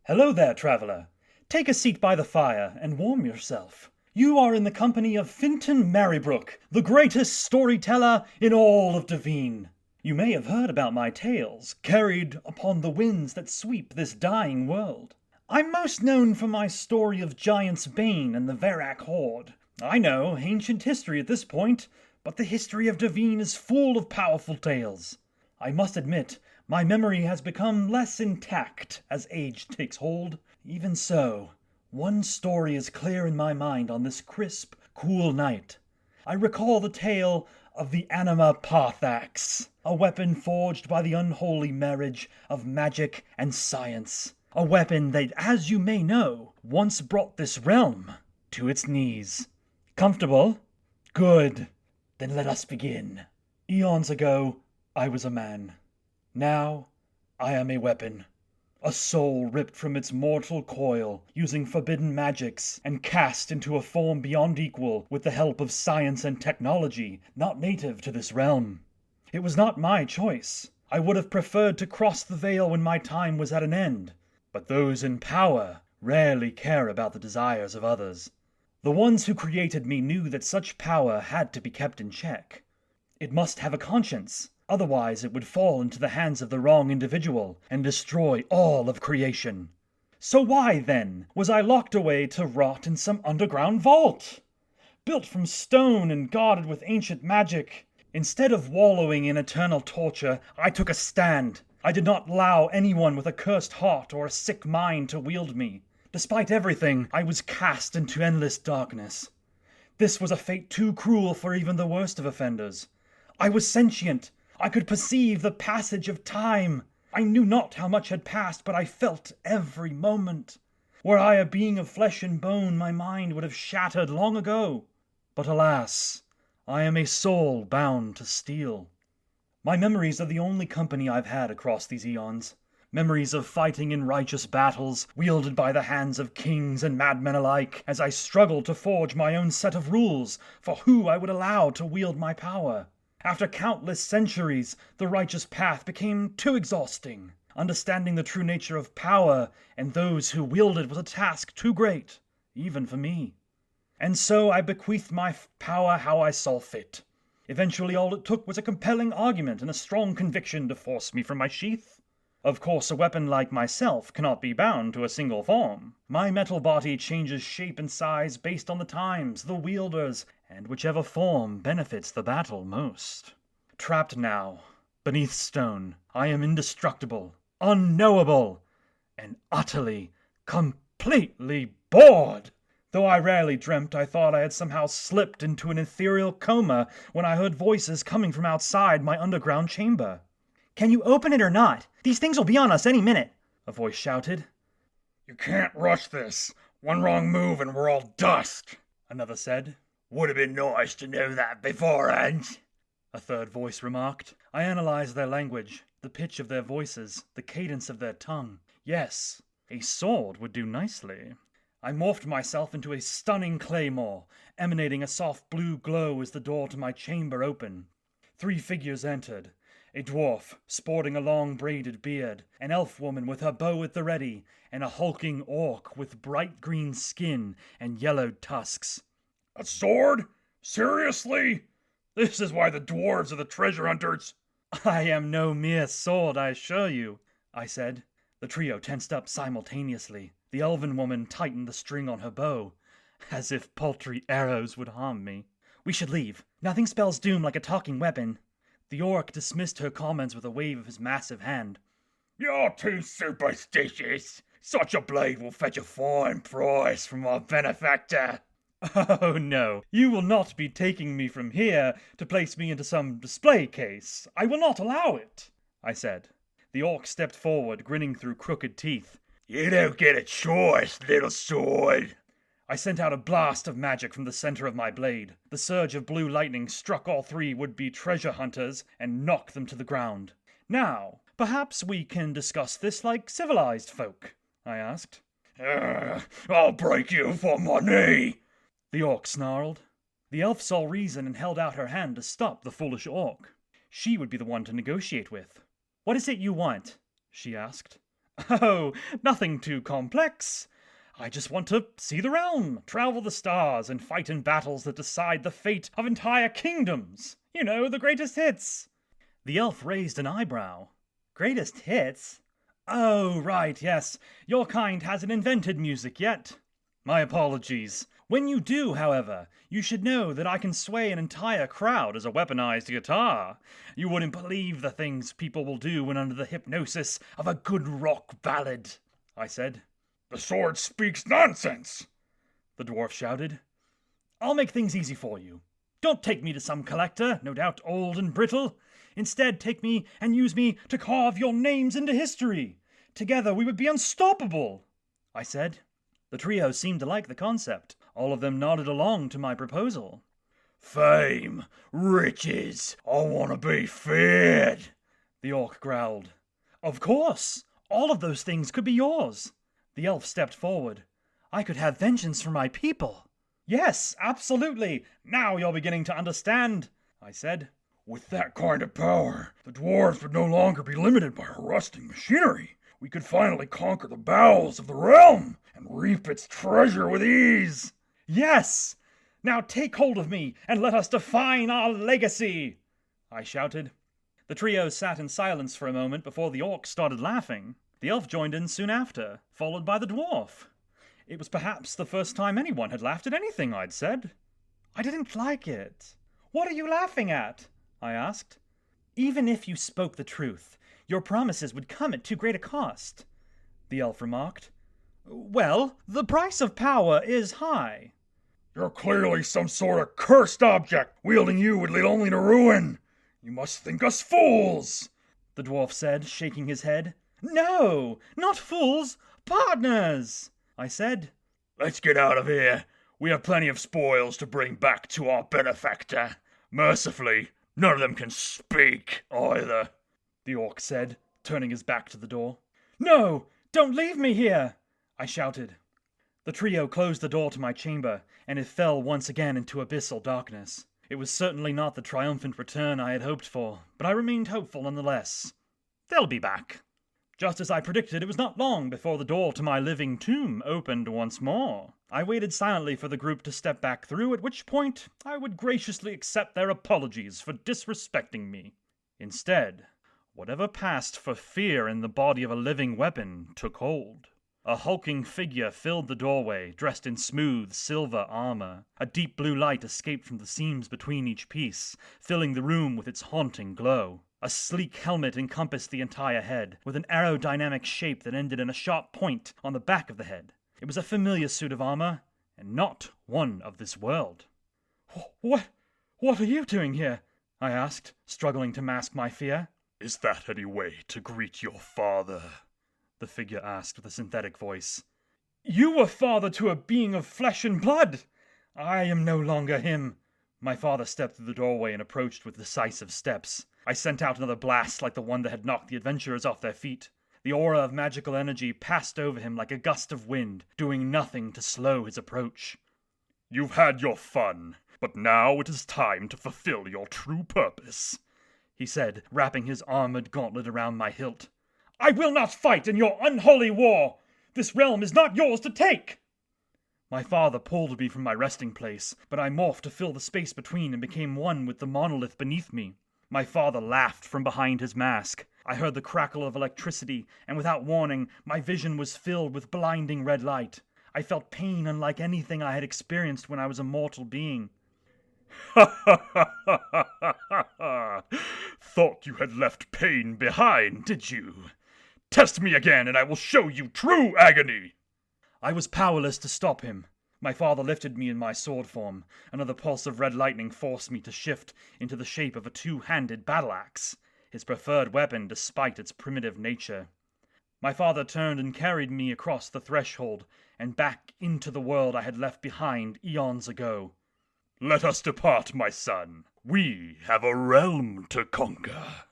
Hello there, traveler. Take a seat by the fire and warm yourself. You are in the company of Finton Merrybrook, the greatest storyteller in all of Devine. You may have heard about my tales, carried upon the winds that sweep this dying world. I'm most known for my story of Giant's Bane and the Varak Horde. I know, ancient history at this point, but the history of Devine is full of powerful tales. I must admit, my memory has become less intact as age takes hold. Even so, one story is clear in my mind on this crisp, cool night. I recall the tale of the Anima Parthax, a weapon forged by the unholy marriage of magic and science. A weapon that, as you may know, once brought this realm to its knees. Comfortable? Good. Then let us begin. Eons ago, I was a man. Now, I am a weapon. A soul ripped from its mortal coil, using forbidden magics, and cast into a form beyond equal with the help of science and technology not native to this realm. It was not my choice. I would have preferred to cross the veil when my time was at an end. But those in power rarely care about the desires of others. The ones who created me knew that such power had to be kept in check. It must have a conscience, otherwise it would fall into the hands of the wrong individual and destroy all of creation. So why, then, was I locked away to rot in some underground vault? Built from stone and guarded with ancient magic. Instead of wallowing in eternal torture, I took a stand. I did not allow anyone with a cursed heart or a sick mind to wield me. Despite everything, I was cast into endless darkness. This was a fate too cruel for even the worst of offenders. I was sentient. I could perceive the passage of time. I knew not how much had passed, but I felt every moment. Were I a being of flesh and bone, my mind would have shattered long ago. But alas, I am a soul bound to steel. My memories are the only company I've had across these eons. Memories of fighting in righteous battles, wielded by the hands of kings and madmen alike, as I struggled to forge my own set of rules for who I would allow to wield my power. After countless centuries, the righteous path became too exhausting. Understanding the true nature of power and those who wield it was a task too great, even for me. And so I bequeathed my power how I saw fit. Eventually all it took was a compelling argument and a strong conviction to force me from my sheath. Of course, a weapon like myself cannot be bound to a single form. My metal body changes shape and size based on the times, the wielders, and whichever form benefits the battle most. Trapped now, beneath stone, I am indestructible, unknowable, and utterly, completely bored. Though I rarely dreamt, I thought I had somehow slipped into an ethereal coma when I heard voices coming from outside my underground chamber. "Can you open it or not? These things will be on us any minute," a voice shouted. "You can't rush this. One wrong move and we're all dust," another said. "Would have been nice to know that beforehand," a third voice remarked. I analyzed their language, the pitch of their voices, the cadence of their tongue. Yes, a sword would do nicely. I morphed myself into a stunning claymore, emanating a soft blue glow as the door to my chamber opened. 3 figures entered. A dwarf, sporting a long braided beard, an elf woman with her bow at the ready, and a hulking orc with bright green skin and yellowed tusks. "A sword? Seriously? This is why the dwarves are the treasure hunters." "I am no mere sword, I assure you," I said. The trio tensed up simultaneously. The elven woman tightened the string on her bow, as if paltry arrows would harm me. "We should leave. Nothing spells doom like a talking weapon." The orc dismissed her comments with a wave of his massive hand. "You're too superstitious. Such a blade will fetch a fine price from our benefactor." "Oh no, you will not be taking me from here to place me into some display case. I will not allow it," I said. The orc stepped forward, grinning through crooked teeth. "You don't get a choice, little sword." I sent out a blast of magic from the center of my blade. The surge of blue lightning struck all 3 would-be treasure hunters and knocked them to the ground. "Now, perhaps we can discuss this like civilized folk," I asked. "I'll break you for money," the orc snarled. The elf saw reason and held out her hand to stop the foolish orc. She would be the one to negotiate with. "What is it you want?" she asked. Oh, nothing too complex. I just want to see the realm, travel the stars, and fight in battles that decide the fate of entire kingdoms. You know, the greatest hits. The elf raised an eyebrow. Greatest hits? Oh, right, yes. Your kind hasn't invented music yet. My apologies. When you do, however, you should know that I can sway an entire crowd as a weaponized guitar. You wouldn't believe the things people will do when under the hypnosis of a good rock ballad, I said. The sword speaks nonsense, the dwarf shouted. I'll make things easy for you. Don't take me to some collector, no doubt old and brittle. Instead, take me and use me to carve your names into history. Together we would be unstoppable, I said. The trio seemed to like the concept. All of them nodded along to my proposal. Fame, riches, I want to be feared, the orc growled. Of course, all of those things could be yours. The elf stepped forward. I could have vengeance for my people. Yes, absolutely. Now you're beginning to understand, I said. With that kind of power, the dwarves would no longer be limited by our rusting machinery. We could finally conquer the bowels of the realm and reap its treasure with ease. Yes! Now take hold of me and let us define our legacy, I shouted. The trio sat in silence for a moment before the orc started laughing. The elf joined in soon after, followed by the dwarf. It was perhaps the first time anyone had laughed at anything I'd said. I didn't like it. What are you laughing at? I asked. Even if you spoke the truth, your promises would come at too great a cost, the elf remarked. Well, the price of power is high. You're clearly some sort of cursed object. Wielding you would lead only to ruin. You must think us fools, the dwarf said, shaking his head. No, not fools, partners, I said. Let's get out of here. We have plenty of spoils to bring back to our benefactor. Mercifully, none of them can speak either, the orc said, turning his back to the door. No, don't leave me here, I shouted. The trio closed the door to my chamber, and it fell once again into abyssal darkness. It was certainly not the triumphant return I had hoped for, but I remained hopeful nonetheless. They'll be back. Just as I predicted, it was not long before the door to my living tomb opened once more. I waited silently for the group to step back through, at which point I would graciously accept their apologies for disrespecting me. Instead, whatever passed for fear in the body of a living weapon took hold. A hulking figure filled the doorway, dressed in smooth silver armor. A deep blue light escaped from the seams between each piece, filling the room with its haunting glow. A sleek helmet encompassed the entire head, with an aerodynamic shape that ended in a sharp point on the back of the head. It was a familiar suit of armor, and not one of this world. What are you doing here? I asked, struggling to mask my fear. Is that any way to greet your father? The figure asked with a synthetic voice. You were father to a being of flesh and blood. I am no longer him. My father stepped through the doorway and approached with decisive steps. I sent out another blast like the one that had knocked the adventurers off their feet. The aura of magical energy passed over him like a gust of wind, doing nothing to slow his approach. You've had your fun, but now it is time to fulfill your true purpose, he said, wrapping his armored gauntlet around my hilt. I will not fight in your unholy war! This realm is not yours to take! My father pulled me from my resting place, but I morphed to fill the space between and became one with the monolith beneath me. My father laughed from behind his mask. I heard the crackle of electricity, and without warning, my vision was filled with blinding red light. I felt pain unlike anything I had experienced when I was a mortal being. Ha ha ha ha ha ha ha! Thought you had left pain behind, did you? Test me again, and I will show you true agony! I was powerless to stop him. My father lifted me in my sword form. Another pulse of red lightning forced me to shift into the shape of a two-handed battle axe, his preferred weapon despite its primitive nature. My father turned and carried me across the threshold and back into the world I had left behind eons ago. Let us depart, my son. We have a realm to conquer.